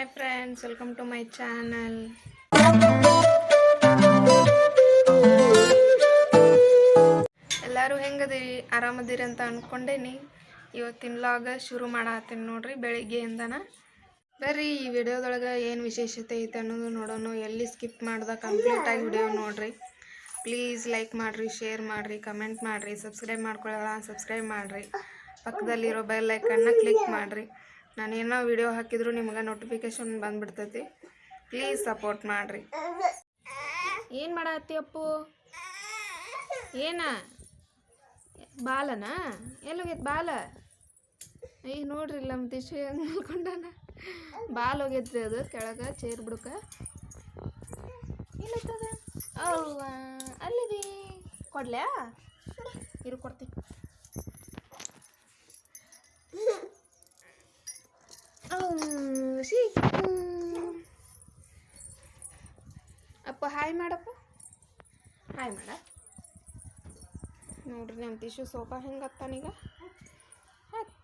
Hi friends, welcome to my channel. ಎಲ್ಲರೂ ಹೆಂಗದಿರಿ ಆರಾಮದಿರಿ ಅಂತ ಅನ್ಕೊಂಡೇನಿ. ಇವತ್ತಿನ ವ್ಲಾಗ್ ಶುರು ಮಾಡಾತೀನಿ ನೋಡ್ರಿ ಬೆಳಿಗ್ಗೆಯಿಂದನ. ಬರ್ರಿ ಈ ವಿಡಿಯೋದೊಳಗೆ ಏನು ವಿಶೇಷತೆ ಐತೆ ಅನ್ನೋದು ನೋಡೋಣ. ಎಲ್ಲಿ ಸ್ಕಿಪ್ ಮಾಡ್ದೆ ಕಂಪ್ಲೀಟಾಗಿ ವಿಡಿಯೋ ನೋಡ್ರಿ. ಪ್ಲೀಸ್ ಲೈಕ್ ಮಾಡಿರಿ, ಶೇರ್ ಮಾಡಿರಿ, ಕಮೆಂಟ್ ಮಾಡಿರಿ, ಸಬ್ಸ್ಕ್ರೈಬ್ ಮಾಡ್ಕೊಳ್ಳಲ್ಲ ಸಬ್ಸ್ಕ್ರೈಬ್ ಮಾಡಿರಿ, ಪಕ್ಕದಲ್ಲಿರೋ ಬೆಲ್ ಐಕನ್ನ ಕ್ಲಿಕ್ ಮಾಡಿರಿ. ನಾನು ಏನೋ ವಿಡಿಯೋ ಹಾಕಿದ್ರು ನಿಮ್ಗೆ ನೋಟಿಫಿಕೇಶನ್ ಬಂದ್ಬಿಡ್ತೈತಿ. ಪ್ಲೀಸ್ ಸಪೋರ್ಟ್ ಮಾಡಿರಿ. ಏನು ಮಾಡತ್ತಿ ಅಪ್ಪು? ಏನ ಬಾಲನ ಎಲ್ಲೋಗೈತೆ ಬಾಲ? ಈಗ ನೋಡ್ರಿ ಇಲ್ಲ ನಮ್ಮ ತಿಶು ಹೆಂಗೆ ಮಲ್ಕೊಂಡಾನ. ಬಾಲ್ ಹೋಗೈತ್ರಿ ಅದು ಕೆಳಗೆ ಚೇರ್ ಬಿಡ್ಕ. ಎಲ್ಲೈತದ? ಅವ್ವ ಅಲ್ಲಿದಿ ಕೊಡ್ಲ್ಯಾ? ಇರು ಕೊಡ್ತೀನಿ. ಅಪ್ಪ ಹಾಯ್ ಮಾಡಪ್ಪ, ಹಾಯ್ ಮಾಡ. ನೋಡ್ರಿ ನಮ್ಮ ತಿಶು ಸೋಫಾ ಹೆಂಗೆ ಹತ್ತಾನೀಗ. ಹತ್ತು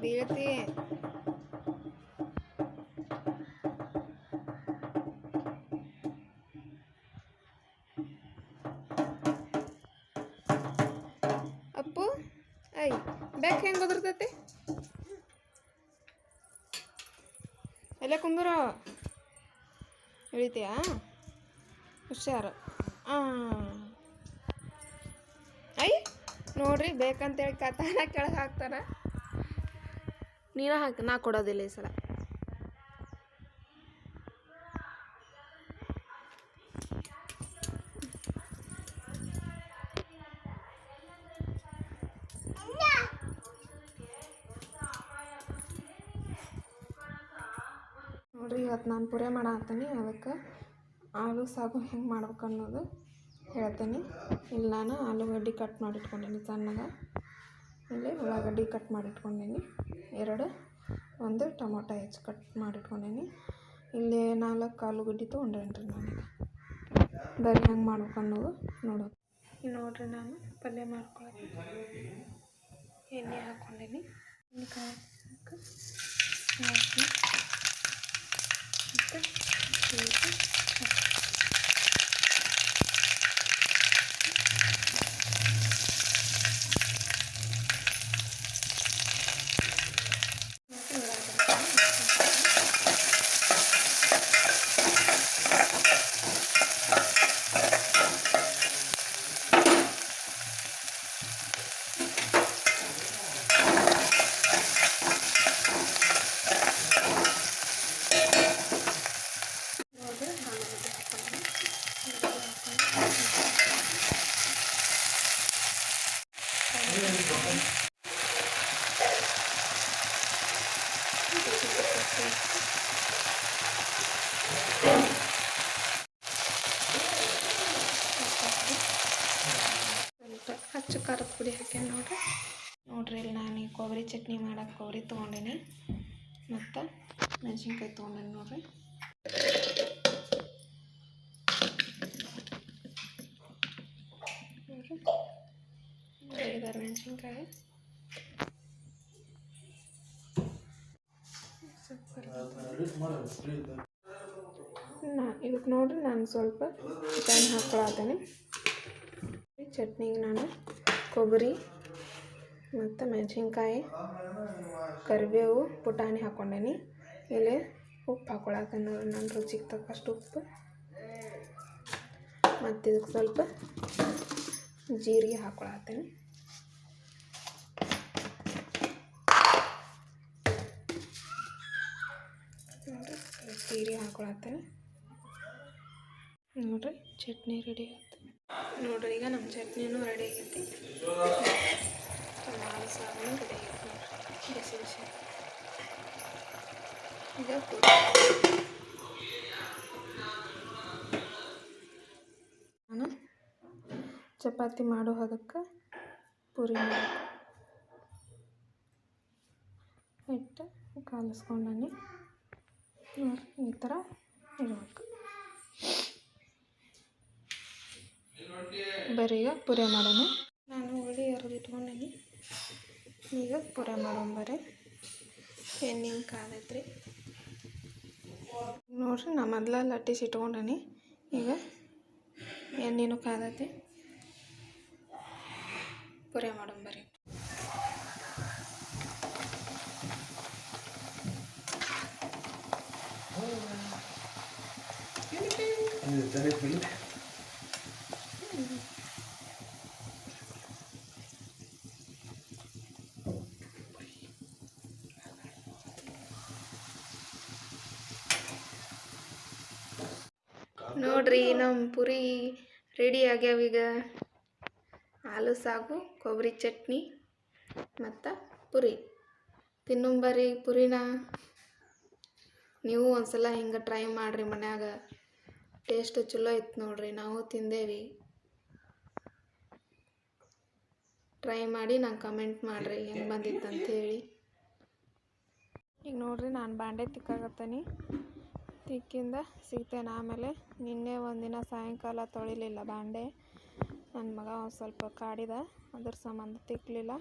ಬೀಳತಿ. ಅಪ್ಪು ಐ ಬ್ಯಾಕ್ ಹೆಂಗೆ ಬದರ್ತೈತಿ? ಎಲ್ಲ ಕುಂದರ ಇಳಿತೀಯಾ? ಹುಷಾರು. ಐ ನೋಡ್ರಿ ಬೇಕಂತೇಳಿ ಕತಾನ ಕೆಳಗೆ ಹಾಕ್ತಾರ. ನೀನ ಹಾಕಿ, ನಾ ಕೊಡೋದಿಲ್ಲ ಈ ಸಲ. ನೋಡ್ರಿ ಇವತ್ತು ನಾನು ಪುರೆ ಮಾಡತ್ತೀನಿ. ಅದಕ್ಕೆ ಆಲೂ ಸಾಗು ಹೆಂಗೆ ಮಾಡ್ಬೇಕು ಅನ್ನೋದು ಹೇಳ್ತೀನಿ. ಇಲ್ಲಿ ನಾನು ಆಲೂಗಡ್ಡೆ ಕಟ್ ಮಾಡಿಟ್ಕೊಂಡೀನಿ ಸಣ್ಣಗೆ. ಇಲ್ಲಿ ಉಳ್ಳಾಗಡ್ಡಿ ಕಟ್ ಮಾಡಿಟ್ಕೊಂಡೀನಿ ಒಂದು ಟೊಮೊಟೊ ಹೆಚ್ಚು ಕಟ್ ಮಾಡಿಟ್ಕೊಂಡೀನಿ. ಇಲ್ಲಿ 4 ಆಲೂಗಡ್ಡೆ ತೊಗೊಂಡೇನ್ರಿ ನಾನು. ಬರೀ ಹೆಂಗೆ ಮಾಡ್ಬೇಕು ಅನ್ನೋದು ನೋಡೋದು. ನೋಡ್ರಿ ನಾನು ಪಲ್ಯ ಮಾಡ್ಕೊಳಕ್ಕೆ ಎಣ್ಣೆ ಹಾಕ್ಕೊಂಡೀನಿ. ಎಣ್ಣೆಕಾಯಿ ಹಾಕಿ ಹಚ್ಚು ಖಾರದ ಪುಡಿ ಹಾಕ್ಯಾನ ನೋಡ್ರಿ. ಇಲ್ಲಿ ನಾನು ಈ ಕೊಬ್ಬರಿ ಚಟ್ನಿ ಮಾಡೋಕ್ಕೆ ಕೊಬ್ಬರಿ ತೊಗೊಂಡೇನಿ ಮತ್ತು ಮೆಣಸಿನ್ಕಾಯಿ ತೊಗೊಂಡೇನಿ ನೋಡ್ರಿ. ಐದಾರು ಮೆಣಸಿನ್ಕಾಯಿ ಇದಕ್ಕೆ ನೋಡ್ರಿ ನಾನು ಸ್ವಲ್ಪ ಪುಟಾಣಿ ಹಾಕ್ಕೊಳತ್ತೇನೆ. ಚಟ್ನಿಗೆ ನಾನು ಕೊಬ್ಬರಿ ಮತ್ತು ಮೆಣಸಿನ್ಕಾಯಿ, ಕರಿಬೇವು, ಪುಟಾಣಿ ಹಾಕ್ಕೊಂಡೇನಿ. ಇಲ್ಲಿ ಉಪ್ಪು ಹಾಕ್ಕೊಳತ್ತೇನೆ ನೋಡ್ರಿ. ನಾನು ರುಚಿಗೆ ತಕ್ಕಷ್ಟು ಉಪ್ಪು ಮತ್ತು ಇದಕ್ಕೆ ಸ್ವಲ್ಪ ಜೀರಿಗೆ ಹಾಕ್ಕೊಳತ್ತೇನೆ. ನೋಡಿರಿ ಜೀರಿಗೆ ಹಾಕ್ಕೊಳತ್ತೇನೆ. ನೋಡಿರಿ ಚಟ್ನಿ ರೆಡಿ ಆಯ್ತು. ನೋಡ್ರಿ ಈಗ ನಮ್ಮ ಚಟ್ನಿನೂ ರೆಡಿ ಆಗೈತಿ. ಆಲೂ ಸಾರು ರೆಡಿ ಆಗೈತಿ ನೋಡ್ರಿ. ಬಿಸಿ ಬಿಸಿ ಈಗ ನಾನು ಚಪಾತಿ ಮಾಡೋ ಅದಕ್ಕೆ ಪೂರಿ ಮಾಡಬೇಕು. ಇಟ್ಟು ಕಾಲಿಸ್ಕೊಂಡನಿ ನೋಡ್ರಿ ಈ ಥರ ಇರಬೇಕು. ಬರೀ ಈಗ ಪುರಿ ಮಾಡೋಣ. ನಾನು ಉಳ್ಳಿ ಅರ್ದಿಟ್ಕೊಂಡೀನಿ. ಈಗ ಪುರಿ ಮಾಡೋಣ ಬರ್ರಿ. ಎಣ್ಣೆ ಕಾದೈತ್ರಿ ನೋಡ್ರಿ. ನಾ ಮೊದಲ ಲಟ್ಟಿಸಿ ಇಟ್ಕೊಂಡೀನಿ. ಈಗ ಎಣ್ಣೆನೂ ಕಾದೈತಿ. ಪುರಿ ಮಾಡೋಣ ಬರ್ರಿ. ನೋಡ್ರಿ ನಮ್ಮ ಪುರಿ ರೆಡಿ ಆಗ್ಯಾವೀಗ. ಹಾಲು ಸಾಗು, ಕೊಬ್ಬರಿ ಚಟ್ನಿ ಮತ್ತು ಪುರಿ ತಿನ್ನಂಬರಿ. ಪುರಿನ ನೀವು ಒಂದ್ಸಲ ಹಿಂಗೆ ಟ್ರೈ ಮಾಡಿರಿ ಮನ್ಯಾಗ. ಟೇಸ್ಟ್ ಚಲೋ ಇತ್ತು ನೋಡ್ರಿ. ನಾವು ತಿಂದೇವಿ. ಟ್ರೈ ಮಾಡಿ ನಂಗೆ ಕಮೆಂಟ್ ಮಾಡಿರಿ ಹೆಂಗೆ ಬಂದಿತ್ತು ಅಂಥೇಳಿ. ಈಗ ನೋಡ್ರಿ ನಾನು ಬಾಂಡೆ ತಿಕ್ಕಾಗತ್ತೀನಿ. ತಿಕ್ಕಿಂದ ಸಿಗ್ತೇನೆ ಆಮೇಲೆ. ನಿನ್ನೆ ಒಂದಿನ ಸಾಯಂಕಾಲ ತೊಳಿಲಿಲ್ಲ ಬಾಂಡೆ. ನನ್ನ ಮಗ ಒಂದು ಸ್ವಲ್ಪ ಕಾಡಿದ, ಅದ್ರ ಸಂಬಂಧ ತಿಕ್ಕಲಿಲ್ಲ.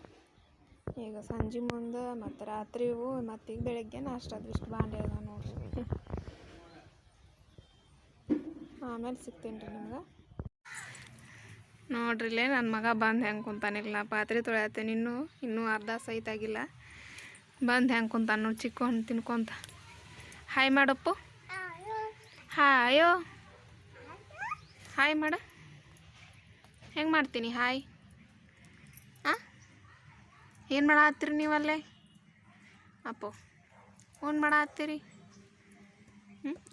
ಈಗ ಸಂಜೆ ಮುಂದೆ ಮತ್ತು ರಾತ್ರಿಗೂ ಮತ್ತು ಈಗ ಬೆಳಗ್ಗೆ ಅಷ್ಟಾದ್ರಿಷ್ಟು ಬಾಂಡೆ ಅದ ನೋಡ್ರಿ. ಆಮೇಲೆ ಸಿಗ್ತೀನಿ ರೀ ನಿಮ್ಗೆ. ನೋಡ್ರಿಲ್ಲೇ ನನ್ನ ಮಗ ಬಂದು ಹೆಂಗೆ ಕುಂತಾನಿಲ್ಲ. ಪಾತ್ರೆ ತೊಳೆಯತ್ತೇನೆ ಇನ್ನೂ ಅರ್ಧ ಸಹಿತಾಗಿಲ್ಲ. ಬಂದು ಹೆಂಗೆ ಕುಂತಾನ ನೋಡಿ ಚಿಕ್ಕೊಂಡು ತಿನ್ಕೊಂತ. ಹಾಯ್ ಮಾಡಪ್ಪು. ಹಾಯೋ ಹಾಯ್ ಮಾಡ. ಹೆಂಗೆ ಮಾಡ್ತೀನಿ ಹಾಯ್? ಏನು ಮಾಡತ್ತೀರಿ ನೀವಲ್ಲೇ? ಅಪ್ಪು ಏನು ಮಾಡತ್ತೀರಿ?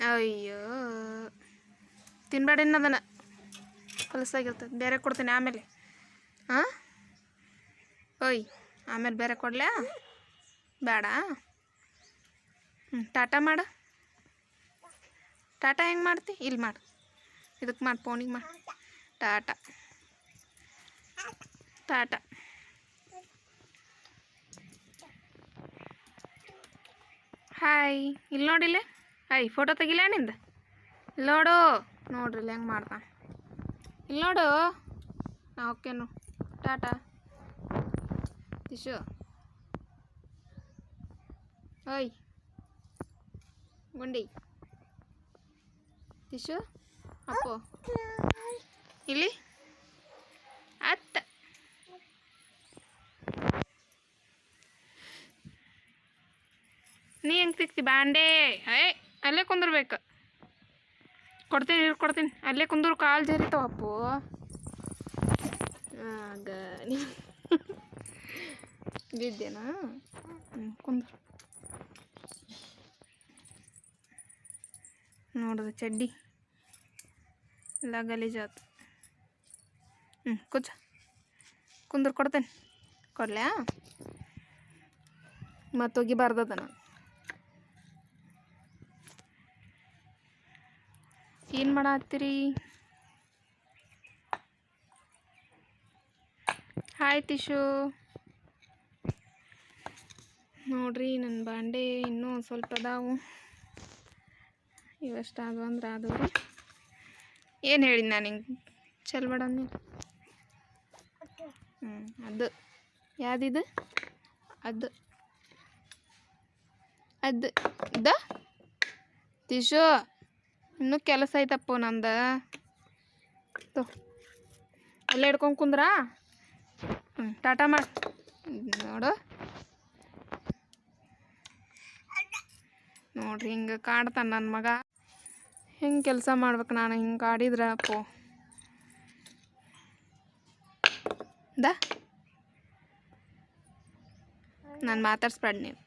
ಅಯ್ಯೋ ತಿನ್ಬೇಡ ಅದನ್ನು, ಹೊಲಸಾಗಿರ್ತದೆ. ಬೇರೆ ಕೊಡ್ತೀನಿ ಆಮೇಲೆ. ಓಯ್ ಆಮೇಲೆ ಬೇರೆ ಕೊಡ್ಲಾ? ಬೇಡ. ಟಾಟಾ ಮಾಡು. ಟಾಟಾ ಹೆಂಗೆ ಮಾಡ್ತಿ? ಇಲ್ಲಿ ಮಾಡು. ಇದಕ್ಕೆ ಮಾಡಿ, ಫೋನಿಗೆ ಮಾಡಿ. ಟಾಟಾ ಟಾಟಾ. ಹಾಯ್. ಇಲ್ಲಿ ನೋಡಿಲ್ಲೇ. ಫೋಟೋ ತೆಗಿಲ್ಲ ನಿಂದ. ಇಲ್ಲಿ ನೋಡು. ನೋಡ್ರಿ ಇಲ್ಲಿ ಹೆಂಗೆ ಮಾಡ್ತಾನೆ. ಇಲ್ಲಿ ನೋಡು. ಓಕೆನು. ಟಾಟಾ ತಿಶು. ಓಯ್ ಗುಂಡಿ ತಿಶು. ಅಪ್ಪು ಇಲ್ಲಿ ಅತ್ತ. ನೀ ಹೆಂಗೆ ತಿಕ್ತಿ ಬಾಂಡೆ? ಅಲ್ಲೇ ಕುಂದಿರ್ಬೇಕು. ಕೊಡ್ತೀನಿ ನೀರು ಕೊಡ್ತೀನಿ. ಅಲ್ಲೇ ಕುಂದ್ರು, ಕಾಲು ಜರಿತಾವ ಅಪ್ಪು. ಆಗ ಬಿದ್ದೇನಾ? ಕುಂದ್ರು. ನೋಡೋದು ಚಡ್ಡಿ ಎಲ್ಲ ಗಲೀಜಾತು. ಕೂಚ ಕುಂದ್ರು, ಕೊಡ್ತೇನೆ. ಕೊಡ್ಲ್ಯಾ? ಮತ್ತೋಗಿಬಾರ್ದದನ. ಏನು ಮಾಡತ್ತೀರಿ? ಹಾಯ್ ತಿಶು. ನೋಡ್ರಿ ನನ್ನ ಬಾಂಡೆ ಇನ್ನೂ ಒಂದು ಸ್ವಲ್ಪ ಅದಾವು. ಇವಷ್ಟಾದವು ಅಂದ್ರೆ ಆದವು. ಏನು ಹೇಳಿನಿ ನಾನು ಹಿಂಗೆ ಚೆಲ್ಬೇಡ ನೀನು. ಅದು ಯಾವುದಿದು? ಅದು ಅದು ದ ತಿಶು. ಇನ್ನೂ ಕೆಲಸ ಐತಪ್ಪ ನಂದು. ಅಲ್ಲೇ ಹಿಡ್ಕೊಂಡು ಕುಂದ್ರಾ. ಟಾಟಾ ಮಾಡಿ ನೋಡು. ನೋಡ್ರಿ ಹಿಂಗೆ ಕಾಡ್ತಾನೆ ನನ್ನ ಮಗ. ಹೆಂಗೆ ಕೆಲಸ ಮಾಡ್ಬೇಕು ನಾನು ಹಿಂಗೆ ಕಾಡಿದ್ರೆ ಅಪ್ಪು. ನಾನು ಮಾತಾಡ್ಸ್ಬೇಡ ನೀನು.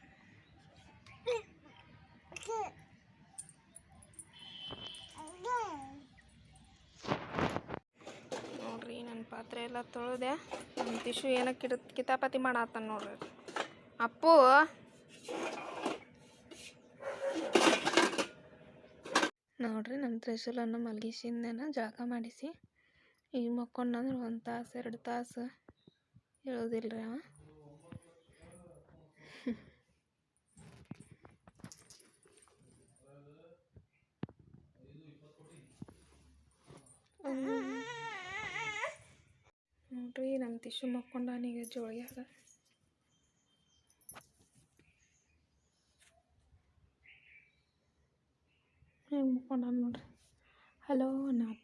ನೋಡ್ರಿ ನನ್ನ ಪಾತ್ರೆ ಎಲ್ಲ ತೊಳೆದೆ. ನನ್ನ ತಿಶು ಏನಕ್ಕೆ ಕಿತಾಪತಿ ಮಾಡತ್ತಾನ ನೋಡ್ರಿ ಅಪ್ಪು. ನೋಡ್ರಿ ನಮ್ಮ ತ್ರಿಶೂಲನ್ನು ಮಲಗಿಸಿಂದೇನ ಜಳಕ ಮಾಡಿಸಿ ಈಗ ಮಕ್ಕೊಂಡಂದ್ರೆ 1 ತಾಸು 2 ತಾಸು ಹೇಳೋದಿಲ್ಲ ರೀ ಅವ. ನೋಡ್ರಿ ನಮ್ಮ ತಿಶು ಮಕ್ಕೊಂಡಾನೀಗ ಜೋಳಿಯಾಗ. ಹೆಂಗೆ ಮಕ್ಕೊಂಡಾನ ನೋಡ್ರಿ. ಹಲೋ ನಾತ